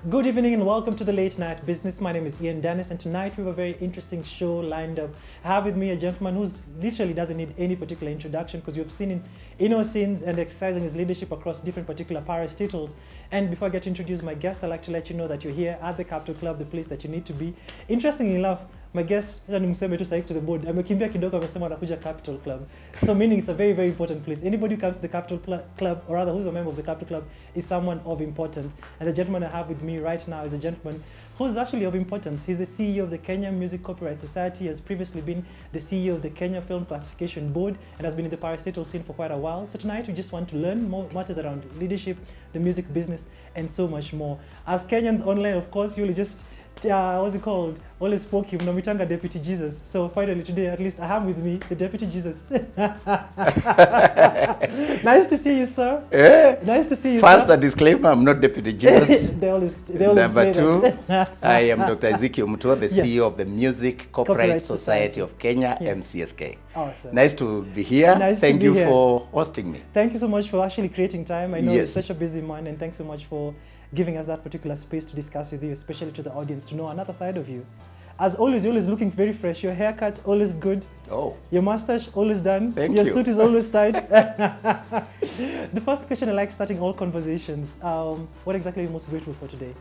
Good evening and welcome to the Late Night Business. My name is Ian Dennis, and tonight we have a very interesting show lined up. I have with me a gentleman who literally doesn't need any particular introduction because you've seen him in our scenes and exercising his leadership across different particular parastatals. And before I get to introduce my guest, I'd like to let you know that you're here at the Capital Club, the place that you need to be. Interestingly enough, my guest, nimseme tu sahihi to the board, amekimbia kidogo amesema anakuja Capital Club. So meaning it's a very, very important place. Anybody who comes to the Capital Club, or rather who's a member of the Capital Club, is someone of importance. And the gentleman I have with me right now is a gentleman who's actually of importance. He's the CEO of the Kenya Music Copyright Society, has previously been the CEO of the Kenya Film Classification Board, and has been in the parastatal scene for quite a while. So tonight we just want to learn more matters around leadership, the music business, and so much more. As Kenyans online, of course, you'll just what's it called? Always spoke him, Nomitanga Deputy Jesus. So finally today, at least I have with me the Deputy Jesus. Nice to see you, sir. Yeah. Nice to see you, First, sir. a disclaimer, I'm not Deputy Jesus. they always Number two, that. I am Dr. Ezekiel Mutua, the Yes. CEO of the Music Copyright Society of Kenya, Yes. MCSK. Awesome. Nice to be here. Nice Thank to you be here. for hosting me. Thank you so much for actually creating time. I know you're Yes. such a busy man, and thanks so much for giving us that particular space to discuss with you, especially to the audience, to know another side of you. As always, you're always looking very fresh. Your haircut, always good. Oh. Your mustache, always done. Thank Your you. suit is always tight. The first question I like starting all conversations, what exactly are you most grateful for today?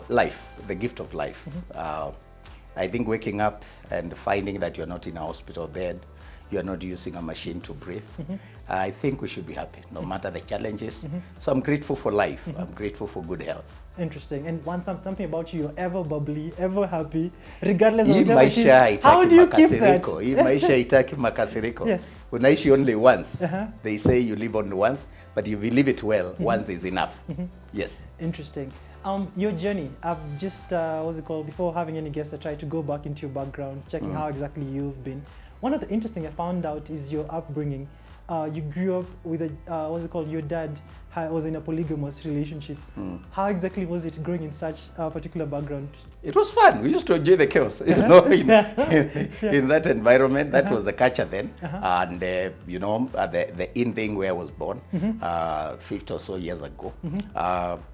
Life, the gift of life. I think waking up and finding that you're not in a hospital bed, you're not using a machine to breathe. I think we should be happy, no matter the challenges. So I'm grateful for life. I'm grateful for good health. Interesting. And something about you, you're ever bubbly, ever happy, regardless of Hii whatever it is. maisha haitaki How do you keep that? makasiriko. Hii maisha haitaki makasiriko. Yes. Unaishi only once. Uh-huh. They say you live only once, but if you live it well, once is enough. Yes. Interesting. Your journey, I've just, what's it called, before having any guests, I tried to go back into your background, checking how exactly you've been. One of the interesting I found out is your upbringing. You grew up with a, what's it called, your dad was in a polygamous relationship. How exactly was it growing in such a particular background? It was fun. We used to enjoy the chaos, you know, in that environment. That was the culture then. And, you know, the in thing where I was born, 50 or so years ago,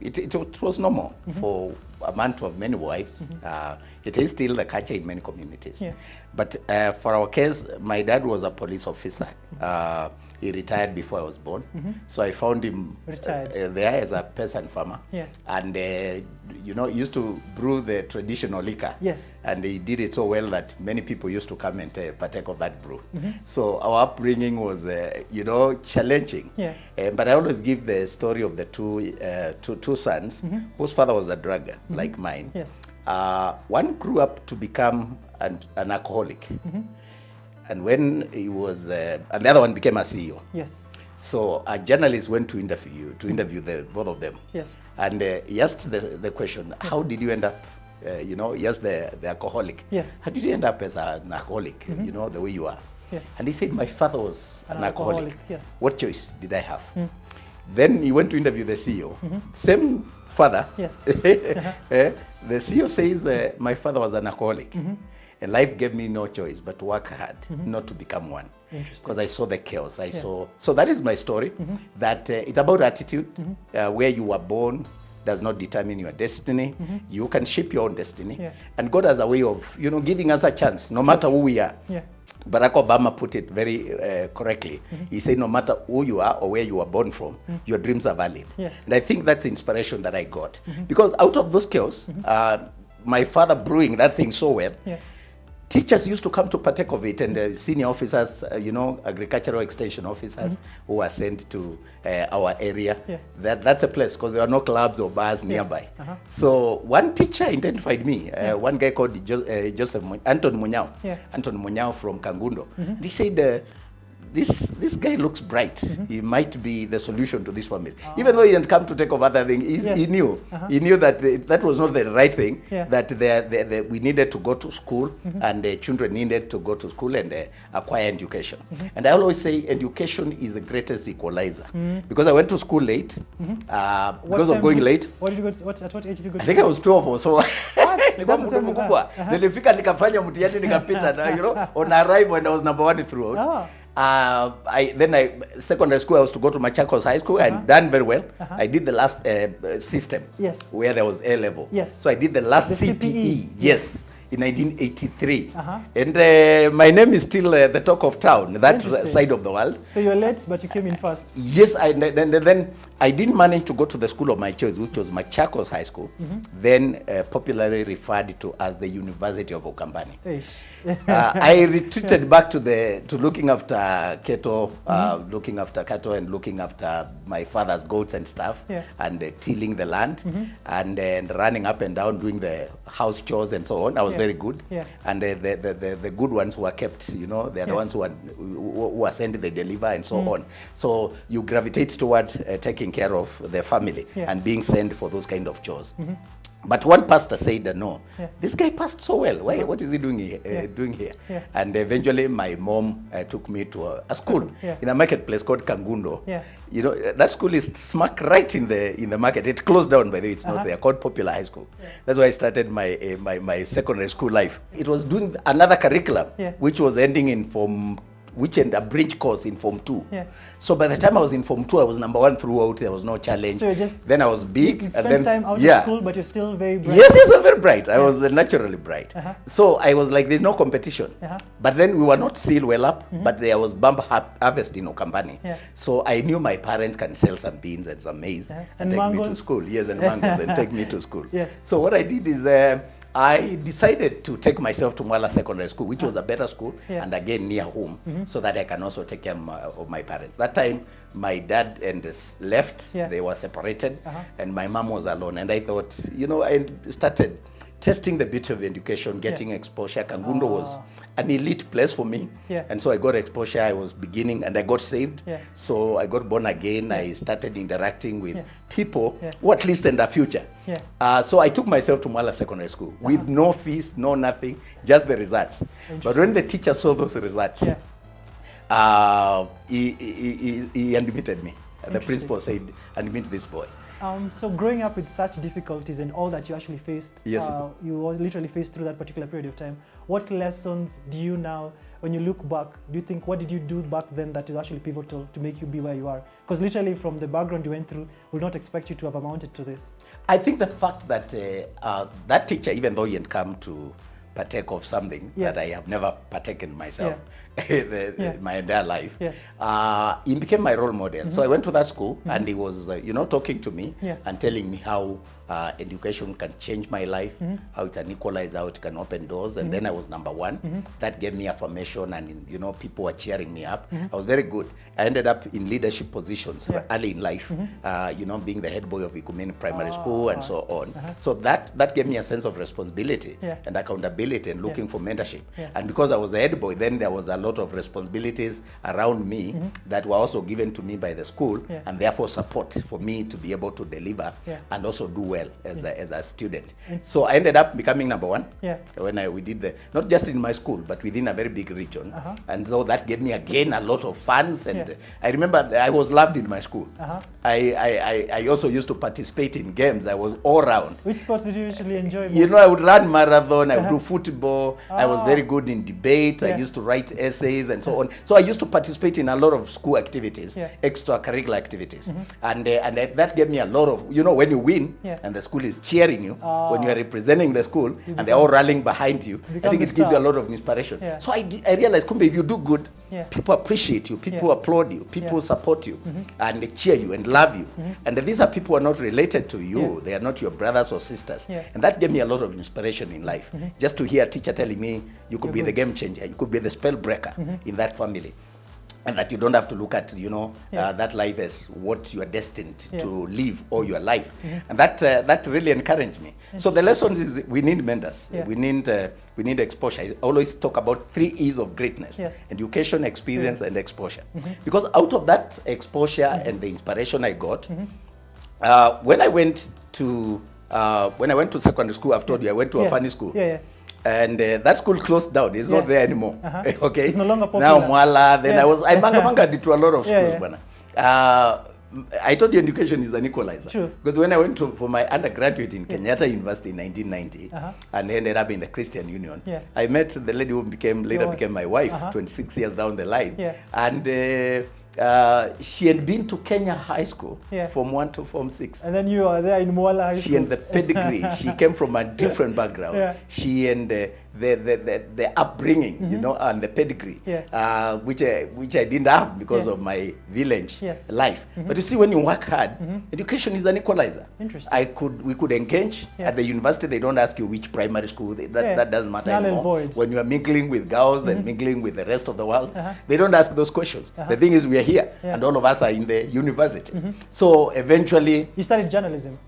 it was normal for a man to have many wives. It is still the culture in many communities. Yeah. But for our case, my dad was a police officer. He retired before I was born. So I found him there as a peasant farmer. Yeah. And, you know, he used to brew the traditional liquor. Yes. And he did it so well that many people used to come and partake of that brew. So our upbringing was, you know, challenging. Yeah. But I always give the story of the two sons whose father was a drugger, like mine. Yes. One grew up to become an alcoholic. And when he was, and the other one became a CEO. Yes. So a journalist went to interview the both of them. Yes. And he asked the question, how did you end up, you know, yes, the alcoholic. Yes. How did you end up as an alcoholic, you know, the way you are? Yes. And he said, my father was an alcoholic. Yes. What choice did I have? Then he went to interview the CEO. Same father. Yes. The CEO says, my father was an alcoholic. And life gave me no choice but to work hard, not to become one. Because I saw the chaos. I saw. So that is my story. That it's about attitude. Where you were born does not determine your destiny. You can shape your own destiny. Yeah. And God has a way of, you know, giving us a chance, no matter who we are. Yeah. Barack Obama put it very correctly. He said, no matter who you are or where you were born from, your dreams are valid. Yes. And I think that's inspiration that I got. Because out of those chaos, my father brewing that thing so well, Yeah. teachers used to come to partake of it, and senior officers, you know, agricultural extension officers who were sent to our area. Yeah. That's a place because there are no clubs or bars nearby. So one teacher identified me, one guy called Anton Munyao. Yeah. Anton Munyao from Kangundo. And he said, this guy looks bright. He might be the solution to this family. Even though he didn't come to take over other things, he knew. He knew that that was not the right thing, Yeah. that we needed to go to school and the children needed to go to school and acquire education. And I always say education is the greatest equalizer. Because I went to school late, because of going late. What did you go? At what age did you go? I think I was 12 or so. Nilikuwa That's mtu tell me mkubwa. that. Nilifika nikafanya mtihani nikapita na, you know, on arrival and I was number 1 throughout. Secondary school, I was to go to Machakos High School. I'd done very well. I did the last system, yes, where there was A level. Yes. So I did the last The CPE. Yes. In 1983. Uh-huh. And my name is still the talk of town, that side of the world. So you're late, but you came in first. Yes, then I didn't manage to go to the school of my choice, which was Machakos High School, then popularly referred to as the University of Okambani. Hey. I retreated back to looking after cattle, looking after cattle and looking after my father's goats and stuff, and tilling the land, and running up and down doing the house chores and so on. I was very good, and the good ones were kept. You know, they're the ones who are sent, they deliver and so on. So you gravitate towards taking care of the family and being sent for those kind of chores. But one pastor said, no, this guy passed so well. Why? What is he doing here? And eventually my mom took me to a school in a marketplace called Kangundo. You know, that school is smack right in the market. It closed down, by the way. It's not there, called Popular High School. That's why I started my secondary school life. It was doing another curriculum, which was ending in a bridge course in Form 2. So by the time I was in Form 2, I was number 1 throughout. There was no challenge. So just then I was big. You and spent then, time out of school, but you're still very bright. Yes, I'm very bright. I was naturally bright. So I was like, there's no competition. But then we were not still well up, but there was bump harvest in Okambani. So I knew my parents can sell some beans and some maize and take me to school. Yes, and mangoes and take me to school. So what I did is I decided to take myself to Mwala Secondary School, which was a better school, and again near home, so that I can also take care of my parents. That time, my dad left, they were separated, and my mom was alone. And I thought, you know, I started testing the beauty of education, getting exposure. Kangundo was an elite place for me. And so I got exposure. I was beginning and I got saved. So I got born again. I started interacting with people who at least in the future. So I took myself to Mwala Secondary School with no fees, no nothing, just the results. But when the teacher saw those results, he admitted me. The principal said, admit this boy. So growing up with such difficulties and all that you actually faced, Yes. you literally faced through that particular period of time. What lessons do you now, when you look back, do you think, what did you do back then that is actually pivotal to make you be where you are? Because literally from the background you went through, will not expect you to have amounted to this. I think the fact that that teacher, even though he had come to partake of something that I have never partaken myself my entire life, he became my role model. So I went to that school and he was, you know, talking to me and telling me how education can change my life, how it's an equalizer, how it can open doors. And then I was number 1. That gave me affirmation and, you know, people were cheering me up. I was very good. I ended up in leadership positions early in life, you know, being the head boy of Ikumini Primary School and so on. So that gave me a sense of responsibility and accountability and looking for mentorship. And because I was the head boy, then there was a lot of responsibilities around me that were also given to me by the school and therefore support for me to be able to deliver and also do well as a student. So I ended up becoming number 1 when we did not just in my school, but within a very big region. And so that gave me again a lot of funds. And I remember I was loved in my school. I also used to participate in games. I was all around. Which sport did you usually enjoy most? You know, I would run marathon, I would do football. I was very good in debate. I used to write essays and so on. So I used to participate in a lot of school activities, extracurricular activities. And that gave me a lot of, you know, when you win and the school is cheering you, when you are representing the school and they're all rallying behind you, I think it gives you a lot of inspiration. So I realized, Kumbe, if you do good, people appreciate you, people applaud you, people support you, and they cheer you and love you. And these are people who are not related to you. They are not your brothers or sisters. And that gave me a lot of inspiration in life. Just to hear a teacher telling me, you could be the game changer, you could be the spell breaker in that family. And that you don't have to look at, you know, that life as what you are destined to live all your life. And that really encouraged me. So the lesson is we need mentors. We need exposure. I always talk about 3 E's of greatness: education, experience, and exposure. Because out of that exposure and the inspiration I got, when I went to secondary school, I've told you I went to a funny school. And that school closed down. It's not there anymore. Okay. It's no longer popular. Now Mwala. Then I manga to a lot of schools. I told you education is an equalizer. True. Because when I went for my undergraduate in Kenyatta University in 1990 and ended up in the Christian Union, I met the lady who later became my wife 26 years down the line. And she had been to Kenya High School from 1 to Form 6. And then you are there in Mwala High School. She and the pedigree. She came from a different background. She and the upbringing, you know, and the pedigree, which I didn't have because of my village life. But you see, when you work hard, education is an equalizer. Interesting. We could engage at the university. They don't ask you which primary school. That doesn't matter anymore. When you are mingling with girls and mingling with the rest of the world, they don't ask those questions. The thing is, we are here, and all of us are in the university. So eventually, you studied journalism.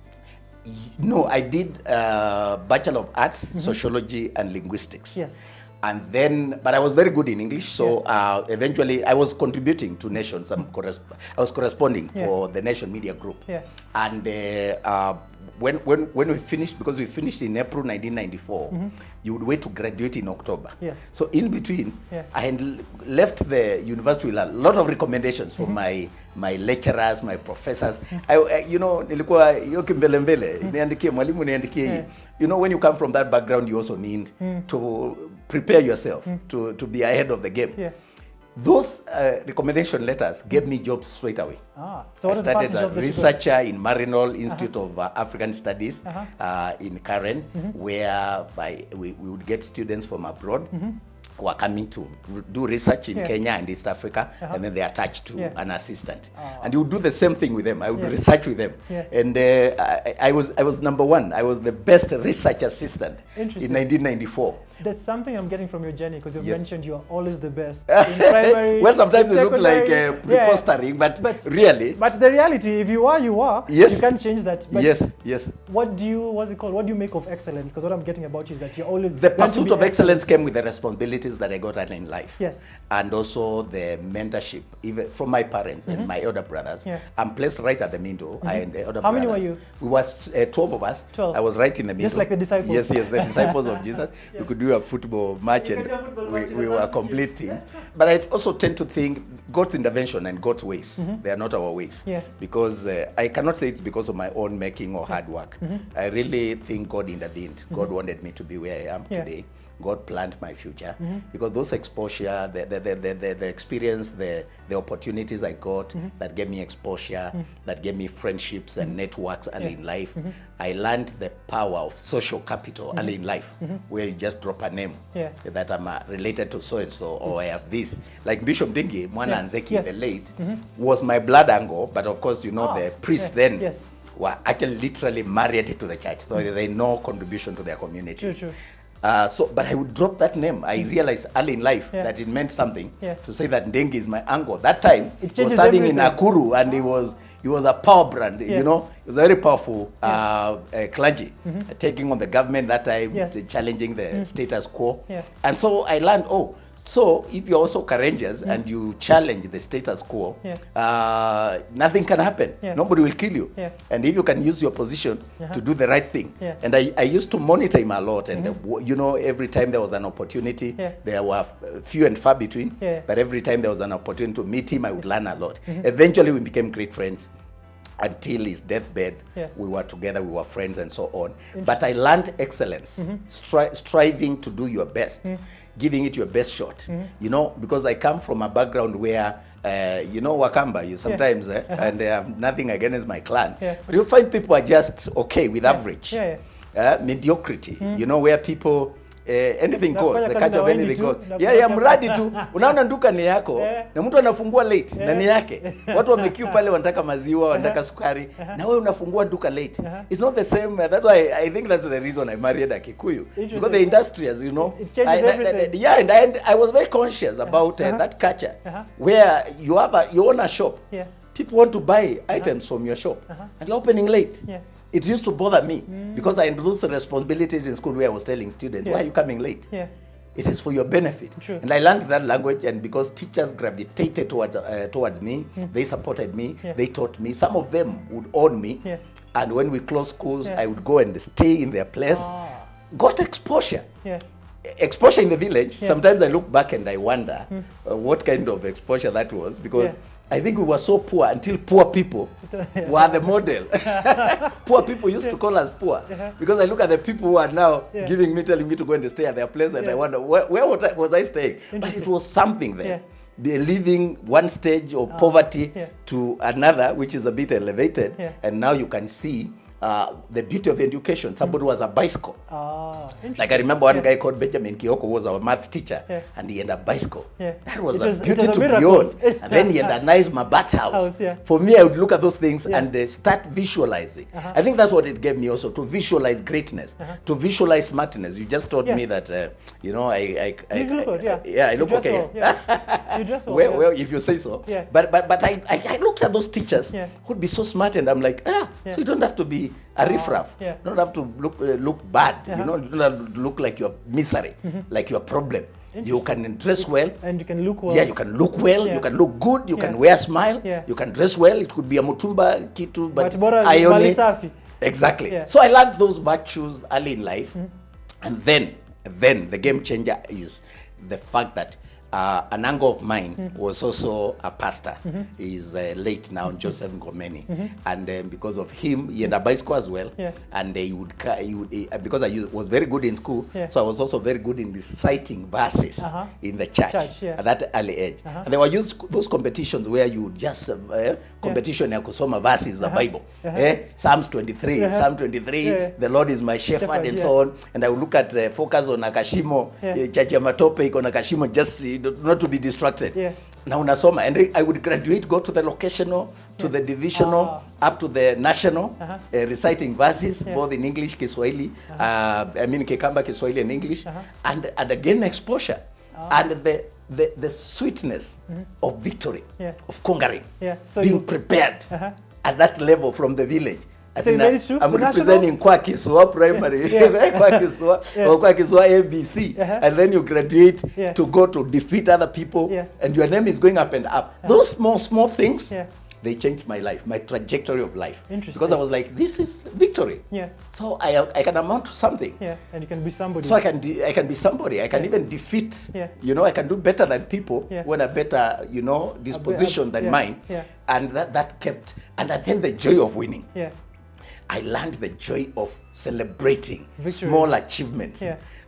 No, I did Bachelor of Arts, Sociology and Linguistics. Yes. And then, but I was very good in English, so eventually I was contributing to Nation. I was corresponding for the Nation Media Group. And when we finished, because we finished in April 1994, you would wait to graduate in October. So in between, I had left the university with a lot of recommendations from my lecturers, my professors. You know, nilikuwa hiyo kimbelembele, niandikie mwalimu niandikie hii. You know, when you come from that background, you also need to prepare yourself to be ahead of the game. Those recommendation letters gave me jobs straight away. So I started a researcher in Marinol Institute of African Studies in Karen, where we would get students from abroad who are coming to do research in Kenya and East Africa, and then they are attached to an assistant. And you would do the same thing with them. I would research with them. And I was number one. I was the best research assistant in 1994. That's something I'm getting from your journey, because you've mentioned you are always the best in primary. Well, sometimes it looks like prepostering, but really. But the reality, if you are, you are. Yes. You can't change that. But yes. What do you make of excellence? Because what I'm getting about you is that you're always... The pursuit of excellence came with the responsibilities that I got in life. Yes. And also the mentorship, even from my parents and my elder brothers. I'm placed right at the middle. I and the elder brothers. How many were you? We was 12 of us. 12. I was right in the middle. Just like the disciples. Yes, the disciples of Jesus. We could do a football match and we were a complete team. But I also tend to think God's intervention and God's ways, they are not our ways. Because I cannot say it's because of my own making or hard work. I really think God intervened. God wanted me to be where I am today. God planned my future, because those exposure, the experience, the opportunities I got that gave me exposure, that gave me friendships and networks early in life. I learned the power of social capital early in life, where you just drop a name that I'm related to so and so, or I have this. Like Bishop Dingi, Mwana Ezekiel, the late, was my blood angle, but of course, you know, the priests then were actually literally married to the church, so they no contribution to their community. True. But I would drop that name. I realized early in life that it meant something to say that Ndengi is my uncle. That time, he was serving in Nakuru, and he was a power brand. You know, he was a very powerful clergy, taking on the government that time, challenging the status quo. And so I learned, so if you're also courageous and you challenge the status quo, nothing can happen. Nobody will kill you. And if you can use your position to do the right thing. And I used to monitor him a lot. And you know, every time there was an opportunity, there were few and far between. But every time there was an opportunity to meet him, I would learn a lot. Eventually, we became great friends. Until his deathbed, we were together, we were friends and so on. But I learned excellence, striving to do your best, giving it your best shot. You know, because I come from a background where, you know, Wakamba, you sometimes, and I have nothing against my clan, but you find people are just okay with average, mediocrity, you know, where people... anything goes, the catch of anything goes. Mradi tu unaona nduka ni yako na mtu anafungua late na ni yake. Watu wamekiu pale wanataka maziwa, wanataka sukari, na wewe unafungua nduka late. It's not the same. That's why I think that's the reason I married a Kikuyu, because the industry, as you know, it changes everything. And I was very conscious about that culture where you own a shop. People want to buy items from your shop, and you're opening late. It used to bother me because I had those responsibilities in school where I was telling students, why are you coming late? It is for your benefit. True. And I learned that language, and because teachers gravitated towards me, they supported me, they taught me. Some of them would own me. And when we closed schools, I would go and stay in their place. Got exposure. Exposure in the village. Sometimes I look back and I wonder what kind of exposure that was, because I think we were so poor until poor people were the model. Poor people used to call us poor because I look at the people who are now giving me, telling me to go and stay at their place, and I wonder where was I staying? But it was something there. Leaving one stage of poverty to another, which is a bit elevated, and now you can see the beauty of education. Somebody was a bicycle. Like I remember one guy called Benjamin Kioko was our math teacher, and he had a bicycle. That was a beauty to behold. And then he had a nice Mabat house. For me, I would look at those things and start visualizing. I think that's what it gave me also, to visualize greatness, to visualize smartness. You just told me that, you know, I look okay. You dress well. Well, if you say so. But I looked at those teachers who'd be so smart, and I'm like, so you don't have to be a riffraff. You don't have to look bad. You know, you don't have to look like you're misery, like you're a problem. You can dress well. And you can look well. Yeah, you can look well. You can look good. You can wear a smile. You can dress well. It could be a mutumba, kitu, but ione. Exactly. So I learned those virtues early in life. And then the game changer is the fact that an uncle of mine was also a pastor. He's late now, Joseph Ngomeni, and because of him, he had a bicycle as well. And he would because I was very good in school, so I was also very good in reciting verses in the church at that early age. And there were those competitions where you would just competition ya kusoma verses the Bible. Psalms 23, Psalm 23, the Lord is my shepherd, and so on. And I would look at focus on Akashimo, church ya matope iko na Akashimo, just not to be distracted. Now unasoma, and I would graduate, go to the locational, to the divisional, up to the national, reciting verses both in English, Kiswahili, I mean Kikamba, Kiswahili, and English, and again exposure, and the sweetness of victory, of conquering, so being prepared at that level from the village. I'm representing Kwakiswa Primary, Kwakiswa or Kwakiswa ABC, and then you graduate to go to defeat other people, and your name is going up and up. Those small things, they changed my life, my trajectory of life. Because I was like, this is victory. So I can amount to something. And you can be somebody. So I can be somebody. I can even defeat. You know, I can do better than people when a better, you know, disposition than mine. And that kept. And then the joy of winning. I learned the joy of celebrating small achievements.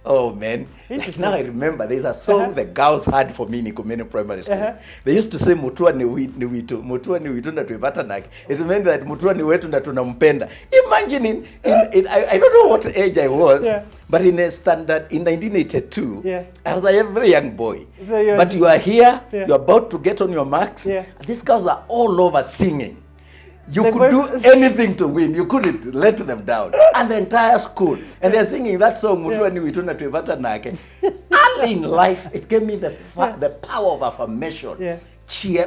Oh man, like now I remember there's a song the girls had for me in Ikumeni Primary School. They used to say Mutua ni witu, Mutua ni witu na tuipata naki. It meant that Mutua ni wetu na tunampenda. Imagine I don't know what age I was, but in a standard in 1982, I was a very young boy. So but you are here, you're about to get on your marks. These girls are all over singing. You could do anything to win. You couldn't let them down. And the entire school. And they're singing that song, Early in life, it gave me the power of affirmation.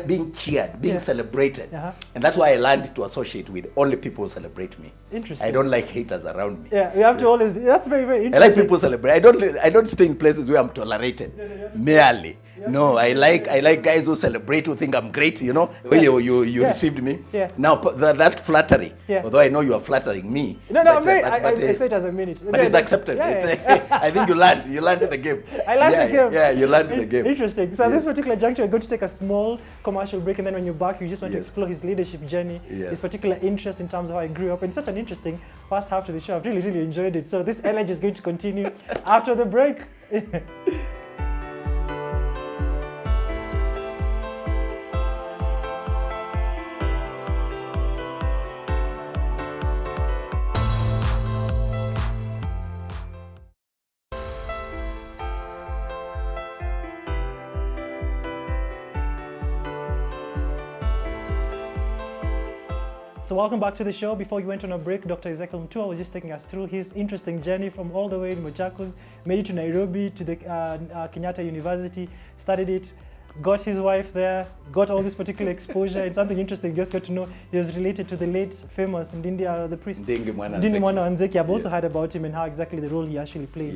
Being cheered, being celebrated. And that's why I learned to associate with only people who celebrate me. Interesting. I don't like haters around me. You have to always, that's very, very interesting. I like people celebrate. I don't stay in places where I'm tolerated. Merely. No, I like guys who celebrate, who think I'm great, you know, the way you received me. Now, that flattery, although I know you are flattering me. I say it as a minute. But it's accepted. I think you learned the game. I learned the game. Yeah, you learned the game. Interesting. So this particular juncture, we're going to take a small commercial break, and then when you're back, you just want to explore his leadership journey, his particular interest in terms of how I grew up. And such an interesting first half to the show. I've really, really enjoyed it. So this energy is going to continue after the break. So welcome back to the show. Before you went on a break, Dr. Ezekiel Mutua was just taking us through his interesting journey from all the way in Machakos, made it to Nairobi, to the Kenyatta University, studied it, got his wife there, got all this particular exposure. And something interesting, just got to know he was related to the late famous in India, the priest, Ndingi Mwana Nzeki. I've also heard about him and how exactly the role he actually played.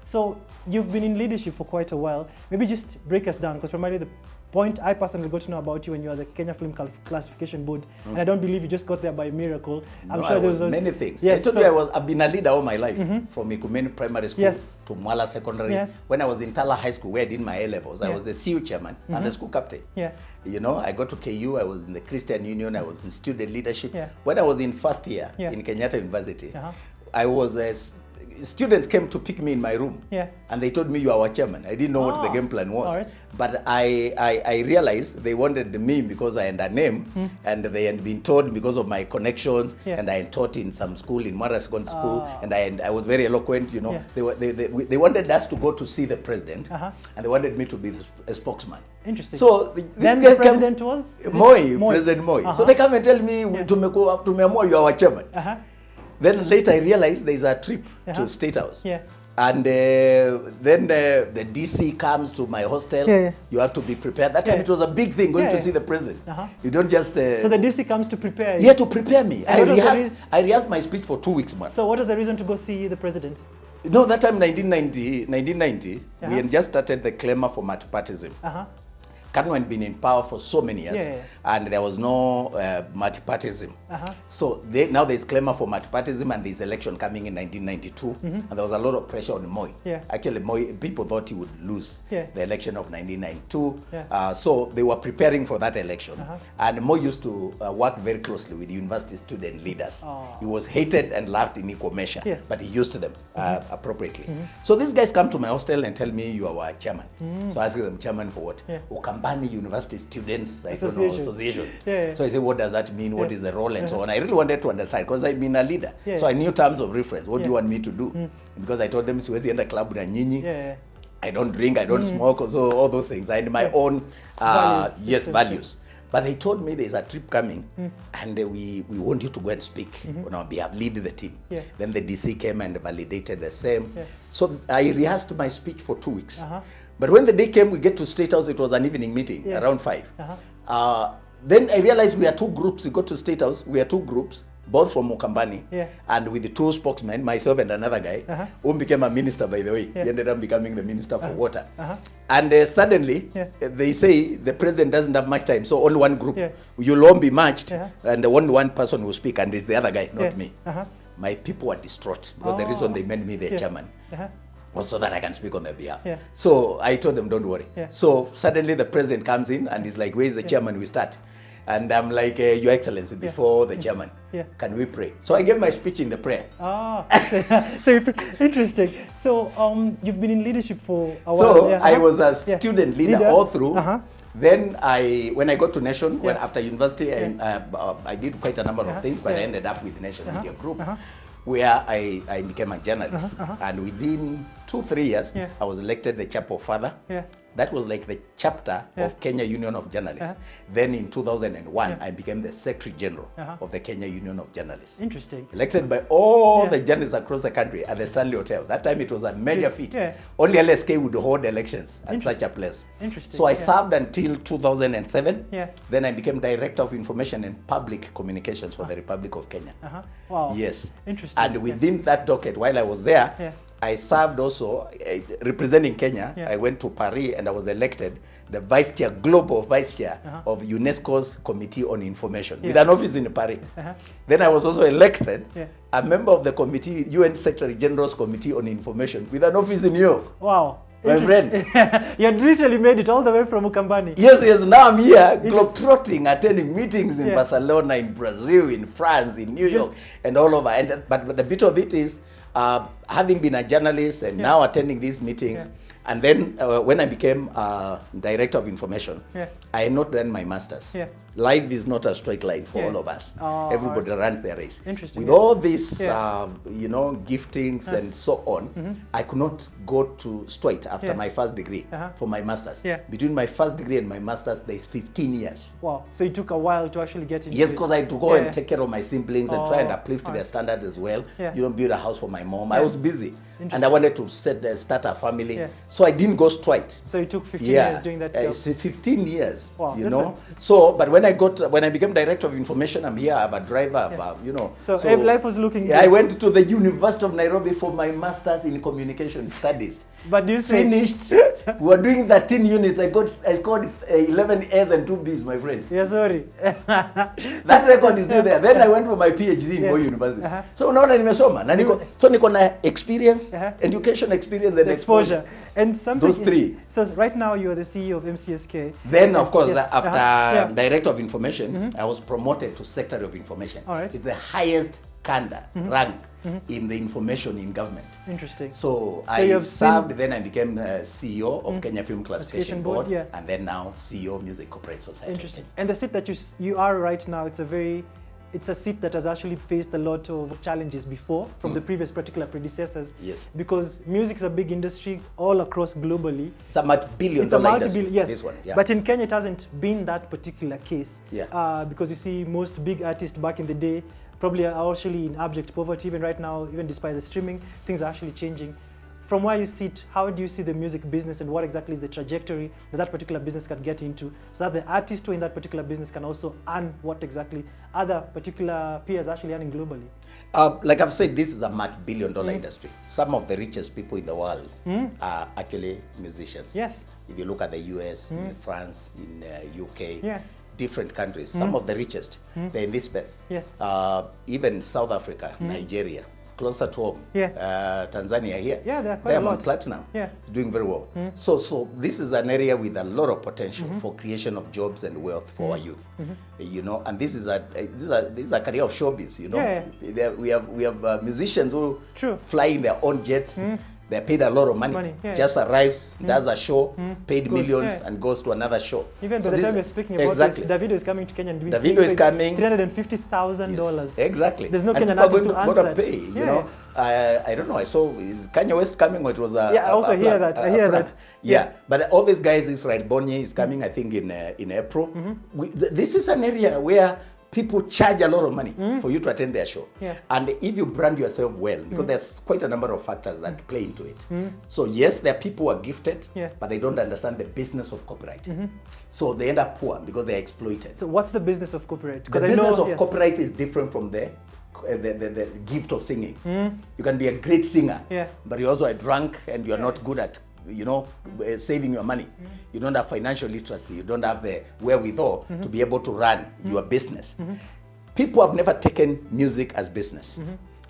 So you've been in leadership for quite a while. Maybe just break us down, because primarily the point I personally got to know about you when you were the Kenya Film Classification Board, and I don't believe you just got there by miracle. I'm sure there was many things. Yes, I told you I've been a leader all my life, from Ikumeni Primary School to Mwala Secondary. Yes. When I was in Tala High School, where I did my A-levels, I was the CU chairman and the school captain. Yeah. You know, I got to KU, I was in the Christian Union, I was in student leadership. Yeah. When I was in first year in Kenyatta University, I was students came to pick me in my room, and they told me, you are our chairman. I didn't know what the game plan was. Right. But I realized they wanted me because I had a name, and they had been told because of my connections, and I had taught in some school, in Mara Secondary School, and I was very eloquent, you know. They wanted us to go to see the president, and they wanted me to be a spokesman. Interesting. So then the president was? Moi, President Moi. So they come and tell me, Tumeamua, you are our chairman. Then later I realized there's a trip to State House. And then the DC comes to my hostel. You have to be prepared. That time it was a big thing going to see the president. You don't just... so the DC comes to prepare you? Yeah, to prepare me. I rehearsed my speech for 2 weeks, man. So what was the reason to go see the president? No, that time, 1990, we had just started the clamor for multipartyism. Kanu had been in power for so many years, and there was no multipartyism. So now there's clamor for multipartyism, and there's election coming in 1992, and there was a lot of pressure on Moi. Actually, Moi, people thought he would lose the election of 1992, so they were preparing for that election. And Moi used to work very closely with university student leaders. He was hated and loved in equal measure, but he used them appropriately. So these guys come to my hostel and tell me, you are our chairman. So I ask them, chairman for what? Ukambani University Students Association. So I said, what does that mean? What is the role and so on? I really wanted to understand because I've been a leader. So I knew terms of reference. What do you want me to do? Because I told them, siwezi enda club na nyinyi. I don't drink, I don't smoke, so all those things. I had my own values. But they told me there's a trip coming, and we want you to go and speak on our behalf, lead the team. Then the DC came and validated the same. So I rehearsed my speech for 2 weeks. But when the day came, we get to State House, it was an evening meeting, around 5. Then I realized we are 2 groups. We got to State House, we are 2 groups, both from Mukambani, and with the 2 spokesmen, myself and another guy, who became a minister, by the way. He ended up becoming the minister for water. And suddenly, they say the president doesn't have much time, so only one group. You'll all be matched, and only one person will speak, and it's the other guy, not me. My people were distraught, because the reason they made me their chairman was so that I can speak on their behalf. So I told them, don't worry. So suddenly the president comes in, and he's like, where's the chairman? We start. And I'm like, Your Excellency, before the chairman, can we pray? So I gave my speech in the prayer. So interesting. So you've been in leadership for a while. So I was a student leader all through. Then when I got to Nation, after university, I did quite a number of things, but I ended up with Nation Media Group, where I became a journalist. And within 2-3 years, I was elected the chapter father. That was like the chapter of Kenya Union of Journalists. Then in 2001, I became the Secretary General of the Kenya Union of Journalists. Interesting. Elected by all the journalists across the country at the Stanley Hotel. That time it was a major feat. Only LSK would hold elections at such a place. Interesting. So I served until 2007. Then I became Director of Information and Public Communications for the Republic of Kenya. Wow. Yes. Interesting. And within that docket, while I was there, I served also representing Kenya. I went to Paris and I was elected the vice chair, global vice chair of UNESCO's Committee on Information with an office in Paris. Then I was also elected a member of the committee, UN Secretary General's Committee on Information with an office in New York. Wow. My friend. You had literally made it all the way from Ukambani. Yes, now I'm here globetrotting, attending meetings in Barcelona, in Brazil, in France, in New York, and all over. But the bit of it is, having been a journalist and now attending these meetings, and then when I became Director of Information, I had not done my master's. Life is not a straight line for all of us. Everybody runs their race. With all these, giftings and so on, I could not go to straight after my first degree for my master's. Between my first degree and my master's, there's 15 years. Wow. So it took a while to actually get into Yes, because I had to go and take care of my siblings and try and uplift their standards as well. Build a house for my mom. I was busy. And I wanted to start a family. So I didn't go straight. So you took 15 years doing that job? It's 15 years, wow, you know. So, but when I became director of information, I'm here, I have a driver, I have, you know. So life was looking good. I went to the University of Nairobi for my master's in communication studies. But you finished. We were doing 13 units. I scored 11 A's and 2 B's, my friend. Yeah, sorry. That record is still there. Then I went for my PhD in Moi University. So now nimesoma. So niko na experience, education experience, and exposure. And something. Those 3. So right now you are the CEO of MCSK. Then of course after director of information, I was promoted to secretary of information. All right. It's the highest rank in the information in government. Interesting. So I served, then I became CEO of Kenya Film Classification Board, and then now CEO of Music Corporate Society. Interesting. And the seat that you are right now, it's a seat that has actually faced a lot of challenges before from the previous particular predecessors. Yes. Because music is a big industry all across globally. It's a multi-billion-dollar industry. Yes. This one, But in Kenya, it hasn't been that particular case. Yeah. Because you see, most big artists back in the day probably are actually in abject poverty. Even right now, even despite the streaming, things are actually changing. From where you sit, how do you see the music business, and what exactly is the trajectory that particular business can get into, so that the artist who in that particular business can also earn what exactly other particular peers are actually earning globally? Like I've said, this is a multi-billion-dollar industry. Some of the richest people in the world are actually musicians. Yes. If you look at the US, in France, in UK, different countries, some of the richest, they're in this space. Yes. Even South Africa, Nigeria, closer to home, Tanzania here, they're on platinum, doing very well. So this is an area with a lot of potential for creation of jobs and wealth for our youth. You know, and this is a career of showbiz. You know, we have musicians who fly in their own jets. They're paid a lot of money. Just arrives, does a show, paid millions, and goes to another show. Even by the time we're speaking about this, Davido is coming to Kenya and doing Davido is coming. $350,000. Exactly. There's no Kenyan artist to answer that. Pay, you know. I don't know. I saw is Kanye West coming, or it was a. Yeah, I also hear that. I hear that. Yeah, but all these guys, this right, Bonnie is coming. I think in April. This is an area where people charge a lot of money for you to attend their show. And if you brand yourself well, because there's quite a number of factors that play into it. So yes, there are people who are gifted, but they don't understand the business of copyright. So they end up poor because they're exploited. So what's the business of copyright? The business of copyright is different from the gift of singing. You can be a great singer, but you're also a drunk and you're not good at saving your money. You don't have financial literacy. You don't have the wherewithal to be able to run your business. People have never taken music as business.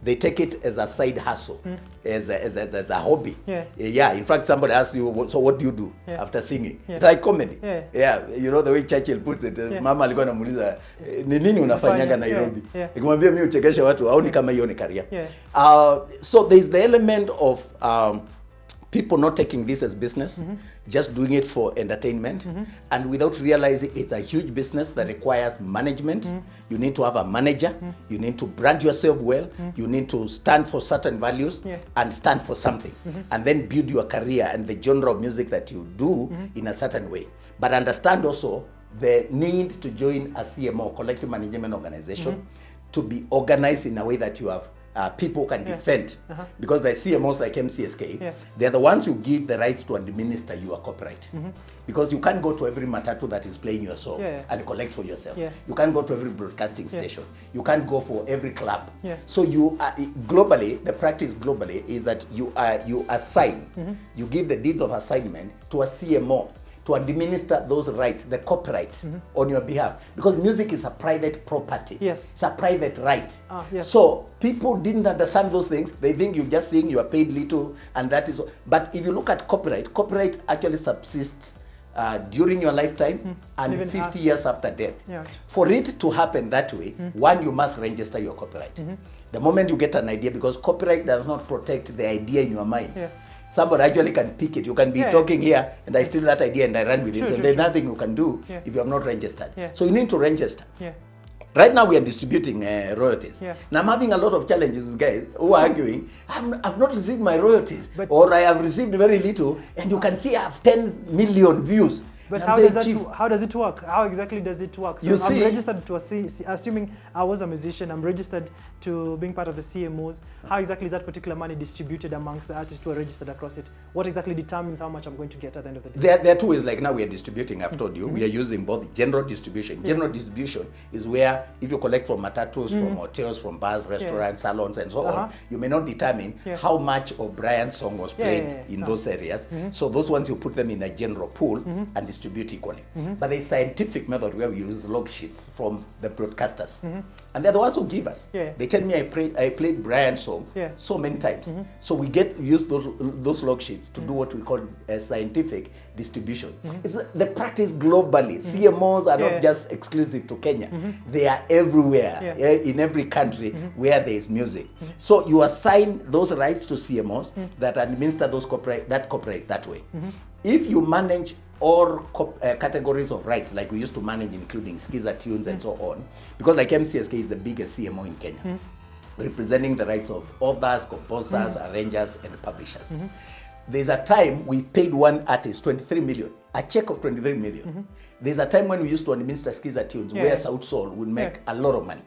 They take it as a side hustle, as a hobby. In fact, somebody asks you, so what do you do after singing? It's like comedy. You know the way Churchill puts it. Mama alikuwa anamuuliza ni nini unafanyanga Nairobi? Nikamwambia mimi uchekesha watu, haoni kama hiyo ni career. So there's the element of people not taking this as business, just doing it for entertainment, and without realizing it's a huge business that requires management. You need to have a manager, you need to brand yourself well, you need to stand for certain values and stand for something, and then build your career and the genre of music that you do in a certain way. But understand also the need to join a CMO, collective management organization, to be organized in a way that you have people can defend, because the CMOs like MCSK, they're the ones who give the rights to administer your copyright. Because you can't go to every matatu that is playing your song and collect for yourself. You can't go to every broadcasting station. You can't go for every club. So you globally, the practice globally is that you assign, you give the deeds of assignment to a CMO to administer those rights, the copyright, on your behalf. Because music is a private property. It's a private right. So people didn't understand those things. They think you just sing, you are paid little, and that is. But if you look at copyright actually subsists during your lifetime and even 50 years after death. For it to happen that way, one, you must register your copyright. The moment you get an idea, because copyright does not protect the idea in your mind. Somebody actually can pick it. You can be talking here and I steal that idea and I run with it. And there's nothing you can do if you have not registered. So you need to register. Right now we are distributing royalties. Now I'm having a lot of challenges with guys who are arguing, I've not received my royalties, or I have received very little, and you can see I have 10 million views. But And I'm saying, Chief, how does it work? How exactly does it work? So You I'm see- registered to assuming I was a musician, I'm registered to being part of the CMOs. How exactly is that particular money distributed amongst the artists who are registered across it? What exactly determines how much I'm going to get at the end of the day? There are two ways. Like now we are distributing, I've told you, we are using both general distribution. General distribution is where if you collect from matatus, from hotels, from bars, restaurants, salons, and so on, you may not determine how much of Brian's song was played in those areas. So those ones, you put them in a general pool and distribute equally. But there's scientific method where we use log sheets from the broadcasters. And they're the ones who give us. They tell me I played Brian's song so many times. So we use those log sheets to do what we call a scientific distribution. It's the practice globally. CMOs are not just exclusive to Kenya. They are everywhere, in every country where there is music. So you assign those rights to CMOs that administer those copyright that way. If you manage all categories of rights like we used to manage, including Skiza tunes and so on, because like MCSK is the biggest CMO in Kenya, representing the rights of authors, composers, arrangers, and publishers. There's a time we paid one artist 23 million, a check of 23 million. There's a time when we used to administer Skiza tunes where South Soul would make a lot of money.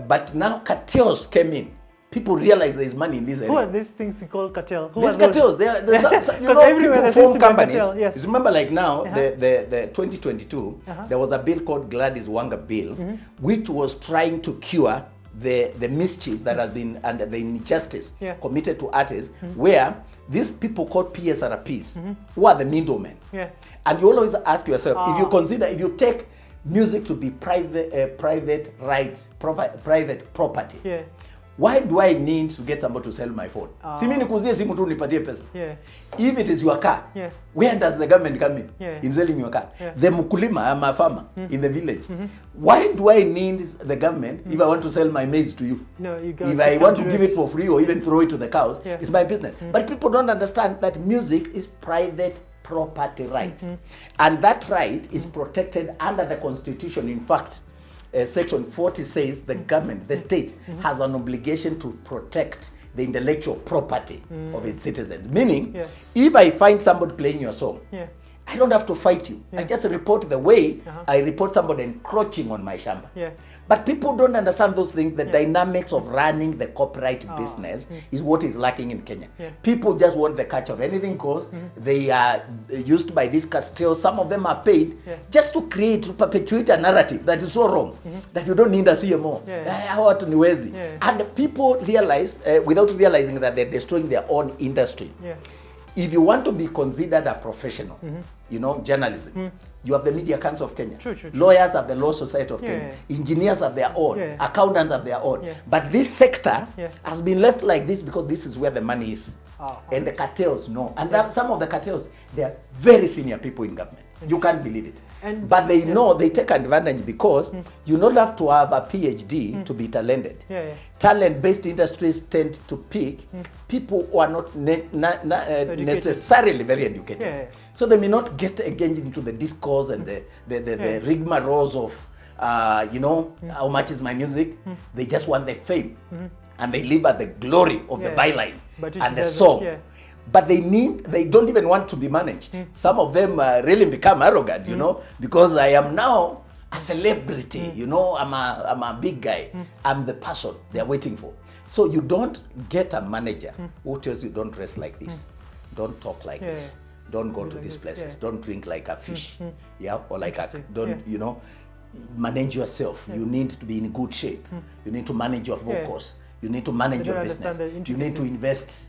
But now cartels came in. People realize there's money in this area. Who are these things you call cartel? Who These are those? cartels, you know, everywhere people there seems to form be a companies. cartel, yes. Remember, like now, the 2022, there was a bill called Gladys Wanga Bill, which was trying to cure the mischief that has been and the injustice committed to artists, where these people called PSRPs, who are the middlemen. And you always ask yourself, if you take music to be private rights, private property, why do I need to get somebody to sell my phone? Si mimi nikuzie simu tu nipatie pesa. If it is your car, where does the government come in? In selling your car? The mkulima, I'm a farmer in the village. Why do I need the government if I want to sell my maize to you? No, if I want to give it for free or even throw it to the cows, it's my business. But people don't understand that music is private property right. And that right is protected under the Constitution. In fact, Section 40 says the government, the state, has an obligation to protect the intellectual property of its citizens. Meaning, if I find somebody playing your song, I don't have to fight you. I just report the way I report somebody encroaching on my shamba. But people don't understand those things. The dynamics of running the copyright business is what is lacking in Kenya. People just want the catch of anything goes. They are used by these cartels. Some of them are paid just to perpetuate a narrative that is so wrong that you don't need a CMO. And people realize, without realizing that they're destroying their own industry. If you want to be considered a professional, you know, journalism, you have the Media Council of Kenya. True. Lawyers have the Law Society of Kenya. Engineers have their own. Accountants have their own. But this sector has been left like this because this is where the money is. And the cartels know. And some of the cartels, they are very senior people in government. You can't believe it. But they know, they take advantage because you don't have to have a PhD to be talented. Talent-based industries tend to pick people who are not necessarily very educated. So they may not get engaged into the discourse and the rigmaroles of, you know, how much is my music? They just want the fame. And they live at the glory of the byline and the song. But they don't even want to be managed. Some of them really become arrogant, you know, because I am now a celebrity, you know, I'm a big guy. I'm the person they're waiting for. So you don't get a manager who tells you don't dress like this, don't talk like this, don't go to these places, don't drink like a fish, or like you know, manage yourself. You need to be in good shape. You need to manage your vocals. You need to manage your business. You need to invest.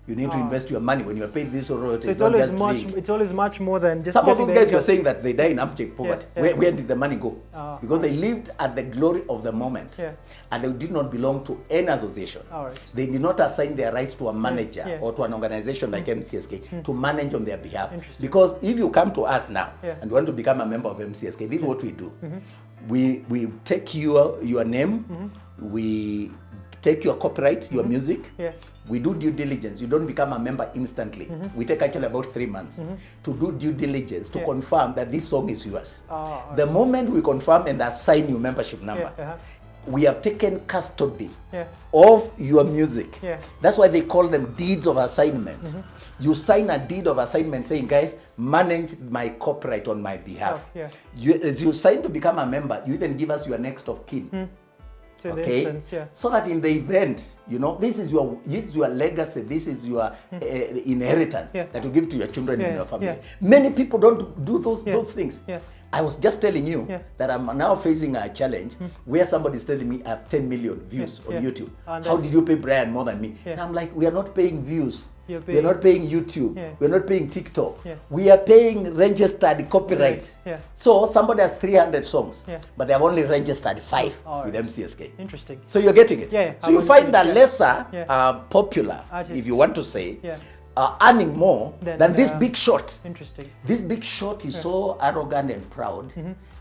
You need to invest your money when you are paid this or royalties. So it's always much more than just. Some of those guys were saying that they die in abject poverty. Where did the money go? Because they lived at the glory of the moment, and they did not belong to any association. They did not assign their rights to a manager or to an organization like MCSK to manage on their behalf. Because if you come to us now and want to become a member of MCSK, this is what we do. We take your name, we take your copyright, your music. We do due diligence. You don't become a member instantly. We take actually about 3 months to do due diligence to confirm that this song is yours. The moment we confirm and assign your membership number, we have taken custody Yeah. of your music. Yeah. That's why they call them deeds of assignment. You sign a deed of assignment saying, guys, manage my copyright on my behalf. Oh, yeah. As you sign to become a member, you even give us your next of kin. So in the Okay, instance, yeah. so that in the event, you know, this is your legacy, this is your inheritance Yeah. that you give to your children Yeah, and your family. yeah. Many people don't do those things. Yeah. I was just telling you Yeah. that I'm now facing a challenge where somebody is telling me I have 10 million views on YouTube. And How did you pay Brian more than me? Yeah. And I'm like, we are not paying views. You're We are not paying YouTube. Yeah. We are not paying TikTok. Yeah. We are paying registered copyright. Yeah. So somebody has 300 songs, Yeah. but they have only registered 5 All with right. MCSK. Interesting. So you're getting it. Yeah. So you find the lesser Yeah. popular, Artists. if you want to say, Yeah. earning more than this the- big shot. Interesting. This big shot is so arrogant and proud.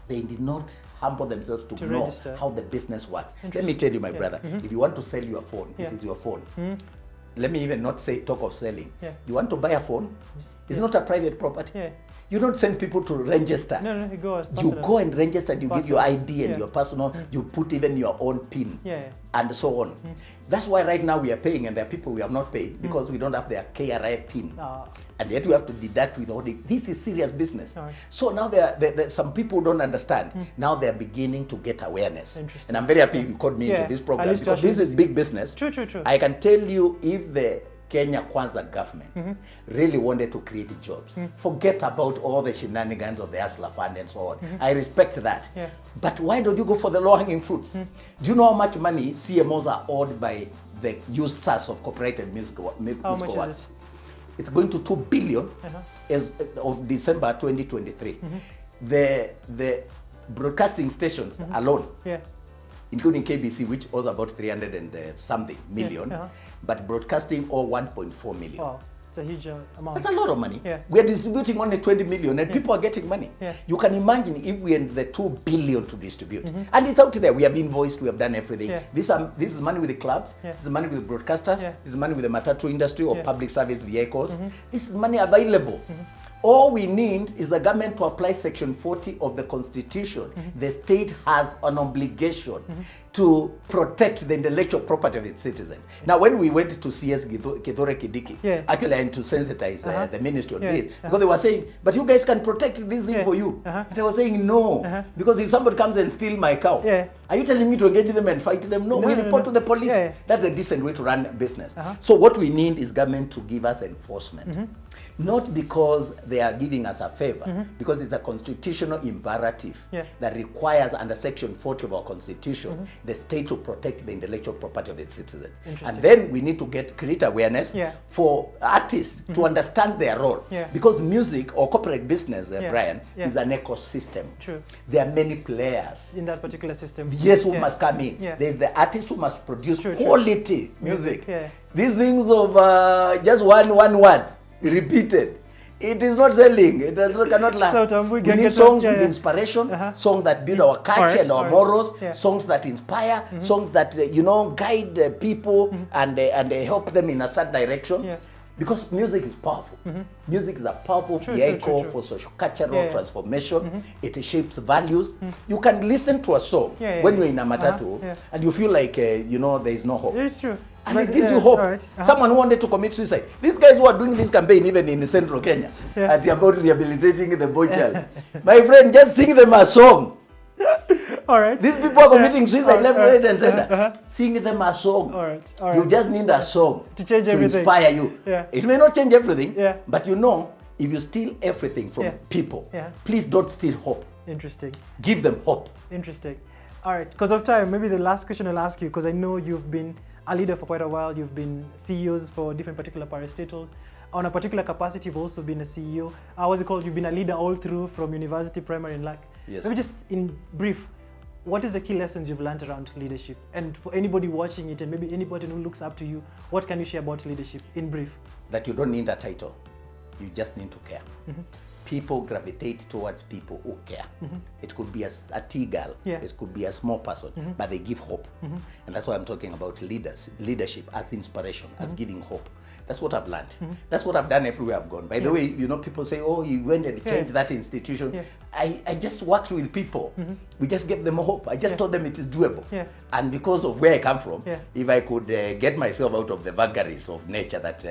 They did not humble themselves to know register. how the business works. Let me tell you, my brother, if you want to sell your phone, Yeah. it is your phone. Let me even not say talk of selling. Yeah. You want to buy a phone? It's not a private property. Yeah. You don't send people to register. No, you go. You go and register, you give your ID and Yeah. your personal, you put even your own PIN Yeah. and so on. That's why right now we are paying and there are people we have not paid because we don't have their KRI PIN. Ah. And yet we have to deduct with all the, this is serious business. All right. So now some people don't understand. Now they're beginning to get awareness. Interesting. And I'm very happy you called me Yeah. into this At program least because this is big business. True. I can tell you if the Kenya Kwanza government really wanted to create jobs, forget about all the shenanigans of the Hustler Fund and so on. I respect that. Yeah. But why don't you go for the low-hanging fruits? Do you know how much money CMOs are owed by the users of copyrighted music How much awards? is it? It's going to 2 billion as of December 2023. The broadcasting stations alone, Yeah. including KBC, which owes about 300 and something million, but broadcasting owe 1.4 million. Wow. It's a huge amount. That's a lot of money. Yeah. We are distributing only 20 million and people are getting money. Yeah. You can imagine if we had the 2 billion to distribute. And it's out there. We have invoiced, we have done everything. Yeah. This is money with the clubs, Yeah. this is money with broadcasters, Yeah. this is money with the matatu industry or Yeah. public service vehicles. This is money available. All we need is the government to apply Section 40 of the Constitution. The state has an obligation to protect the intellectual property of its citizens. Now, when we went to CS Kithure Kindiki, Yeah. actually, and to sensitize the ministry on Yeah. this, because they were saying, but you guys can protect this thing Yeah. for you. Uh-huh. And they were saying, no, because if somebody comes and steal my cow, Yeah. are you telling me to engage them and fight them? No, No, we no, report no. to the police. Yeah. That's a decent way to run a business. Uh-huh. So what we need is government to give us enforcement. Not because they are giving us a favor, because it's a constitutional imperative Yeah. that requires under Section 40 of our Constitution, the state to protect the intellectual property of its citizens. And then we need to create awareness Yeah. for artists to understand their role. Yeah. Because music or corporate business, Brian, Yeah. is an ecosystem. True. There are many players. In that particular system. Yes, who Yeah. must come in. Yeah. There's the artist who must produce True. quality music. Yeah. These things of just one word repeated. It is not selling. It cannot last. So, Tom, we we can need get songs to- yeah, with yeah. inspiration, Uh-huh. songs that build our culture Alright, and our alright. morals, Yeah. songs that inspire, songs that guide people and help them in a certain direction. Yeah. Because music is powerful. Music is a powerful True, vehicle true. for social cultural Yeah. transformation. It shapes values. You can listen to a song Yeah, when yeah. you're in a matatu Yeah. and you feel like there is no hope. It's true. And But, it gives yeah, you hope. alright. Uh-huh. Someone who wanted to commit suicide. These guys who are doing this campaign even in central Kenya, Yeah. about rehabilitating the boy child. My friend, just sing them a song. All right. These people are committing suicide left, Alright, right, and center. uh-huh. Sing them a song. All right. You just need a song To change everything. inspire you. Yeah. It may not change everything, Yeah. but if you steal everything from Yeah. people, Yeah. please don't steal hope. Interesting. Give them hope. Interesting. All right. Because of time, maybe the last question I'll ask you, because I know you've been a leader for quite a while. You've been CEOs for different particular parastatals. On a particular capacity, you've also been a CEO. What's it called? You've been a leader all through from university, primary, and Yes. Maybe just in brief, what is the key lessons you've learned around leadership? And for anybody watching it, and maybe anybody who looks up to you, what can you share about leadership in brief? That you don't need a title. You just need to care. People gravitate towards people who care. It could be a tea girl, Yeah. it could be a small person, but they give hope. And that's why I'm talking about leadership as inspiration, as giving hope. That's what I've learned. That's what I've done everywhere I've gone. By the way, you know, people say, oh, you went and changed that institution. I just worked with people. We just gave them hope. I just told them it is doable. And because of where I come from, if I could get myself out of the vagaries of nature that,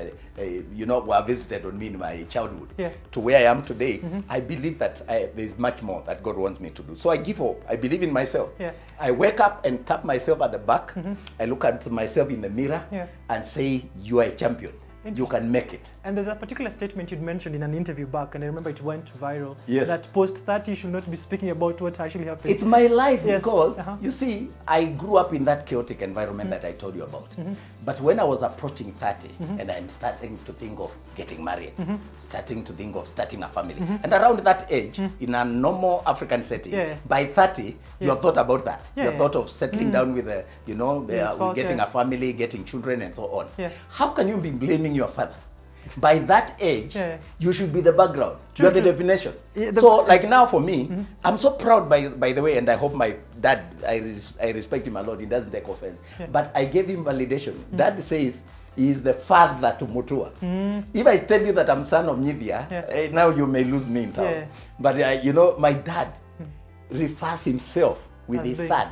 you know, were visited on me in my childhood to where I am today, I believe that there's much more that God wants me to do. So I give hope. I believe in myself. I wake up and tap myself at the back. I look at myself in the mirror and say, you are a champion. You can make it. And there's a particular statement you'd mentioned in an interview back, and I remember it went viral. Yes. That post 30 should not be speaking about what actually happened. It's my life because, you see, I grew up in that chaotic environment that I told you about. But when I was approaching 30 and I'm starting to think of getting married, starting to think of starting a family, and around that age, in a normal African setting, by 30, you have thought about that. You have thought of settling down with, you know, with getting a family, getting children, and so on. How can you be blaming your father? By that age, you should be the background. You are the definition. So, like now for me, I'm so proud, by the way, and I hope my dad, I respect him a lot, he doesn't take offense. But I gave him validation. Dad says he is the father to Mutua. If I tell you that I'm son of Nivea, now you may lose me in town. But, you know, my dad refers himself with his son,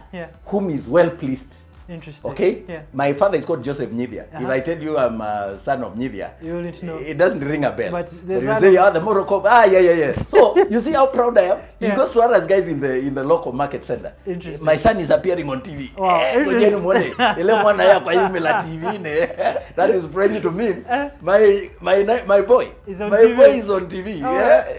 whom is well pleased. Interesting. Okay? My father is called Joseph Nivea. If I tell you I'm a son of Nivea, you need to know. It doesn't ring a bell. But you say, the Morocco, So, you see how proud I am? He goes to others guys in the local market center. Interesting. My son is appearing on TV. Wow. That is French to me. My boy. Is on TV.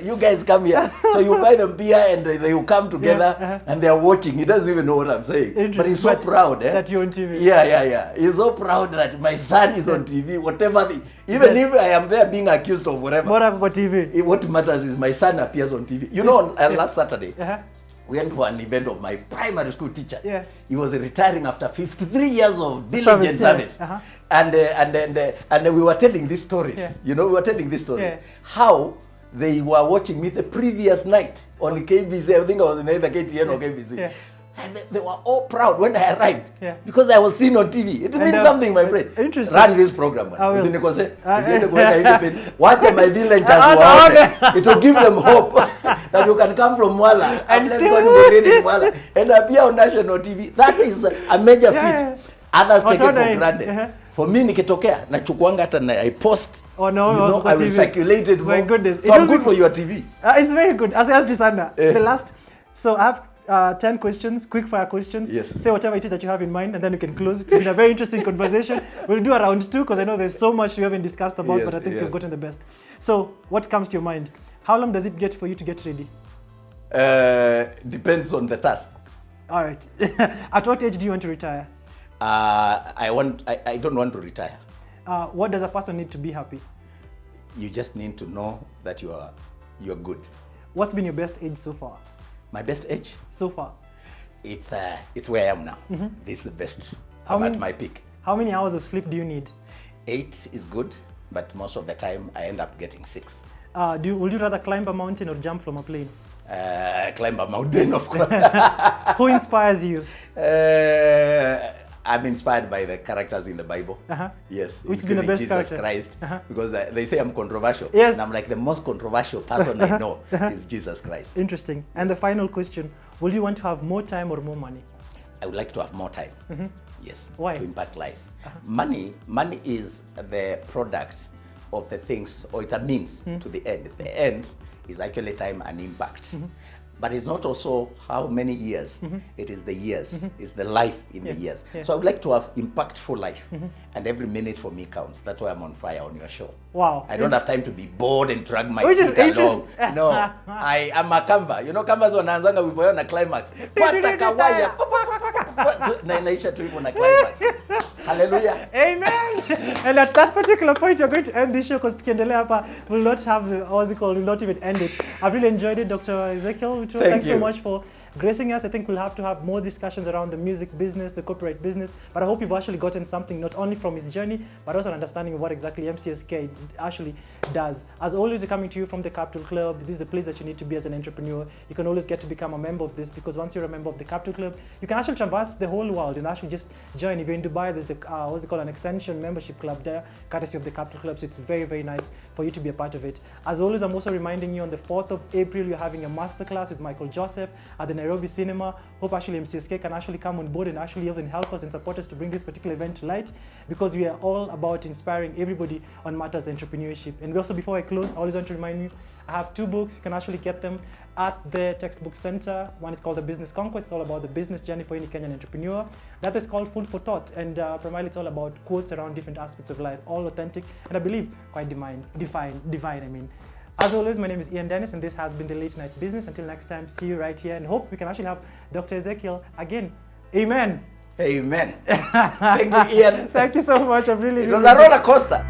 You guys come here. So you buy them beer and they will come together and they are watching. He doesn't even know what I'm saying. But he's so proud. That you're on TV. He's so proud that my son is on TV, whatever even if I am there being accused of whatever. What about TV? What matters is my son appears on TV. You know, last Saturday, we went for an event of my primary school teacher. He was retiring after 53 years of diligent service. And we were telling these stories. You know, we were telling these stories. How they were watching me the previous night on KBC. I think I was in either KTN or KBC. And they were all proud when I arrived because I was seen on TV. It means something, my friend. Interesting. Run this program. What my villagers were it will give them hope that you can come from Mwala and let's go to Mwala and appear on national TV. That is a major feat. Others take it for granted. For me, nikitokea nachukuanga hata I post. Oh no, you know, I will circulate it more. My goodness. So I'm good for your TV. It's very good. As I asked Jisanda, the last, so I have 10 questions, quick fire questions. Say whatever it is that you have in mind and then we can close. It's been a very interesting conversation. We'll do a round 2 because I know there's so much we haven't discussed about, but I think we've gotten the best. So what comes to your mind? How long does it get for you to get ready? Depends on the task. All right. At what age do you want to retire? I don't want to retire. What does a person need to be happy? You just need to know that you're good. What's been your best age so far? My best age? So far? It's where I am now. This is the best. I'm at my peak. How many hours of sleep do you need? 8 is good, but most of the time I end up getting 6. Would you rather climb a mountain or jump from a plane? Climb a mountain, of course. Who inspires you? I'm inspired by the characters in the Bible. Yes. Which is the best Jesus character? Christ. Because they say I'm controversial. Yes. And I'm like the most controversial person I know is Jesus Christ. Interesting. And the final question, will you want to have more time or more money? I would like to have more time. Yes. Why? To impact lives. Money is the product of the things, or it's a means to the end. The end is actually time and impact. But it's not also how many years, it is the years, it's the life in the years. So I would like to have impactful life, and every minute for me counts. That's why I'm on fire on your show. Wow. I don't have time to be bored and drag my feet along. No, I am a Canva. You know, Canvas wanaanzanga wimbo yao na climax. Pata kawaya. Naisha tu hivyo na climax. Hallelujah. Amen. And at that particular point, you're going to end this show because tukiendelea hapa will not have the, we'll not even end it. I've really enjoyed it, Dr. Ezekiel. Thanks so much for gracing us. I think we'll have to have more discussions around the music business, the corporate business, but I hope you've actually gotten something not only from his journey, but also an understanding of what exactly MCSK actually does. As always, we're coming to you from the Capital Club. This is the place that you need to be as an entrepreneur. You can always get to become a member of this, because once you're a member of the Capital Club, you can actually traverse the whole world and actually just join. If you're in Dubai, there's the what's it called, an extension membership club there, courtesy of the Capital Club. So it's very, very nice for you to be a part of it. As always, I'm also reminding you, on the 4th of April, you're having a masterclass with Michael Joseph at the Nairobi Cinema. Hope actually MCSK can actually come on board and actually even help us and support us to bring this particular event to light, because we are all about inspiring everybody on matters entrepreneurship. And also, before I close, I always want to remind you, I have 2 books. You can actually get them at the Textbook Center. One is called The Business Conquest. It's all about the business journey for any Kenyan entrepreneur. The other is called Food for Thought, and primarily it's all about quotes around different aspects of life, all authentic, and I believe quite divine. I mean. As always, my name is Ian Dennis, and this has been the Late Night Business. Until next time, see you right here, and hope we can actually have Dr. Ezekiel again. Amen. Amen. Thank you, Ian. Thank you so much. I'm really, it was a roller coaster.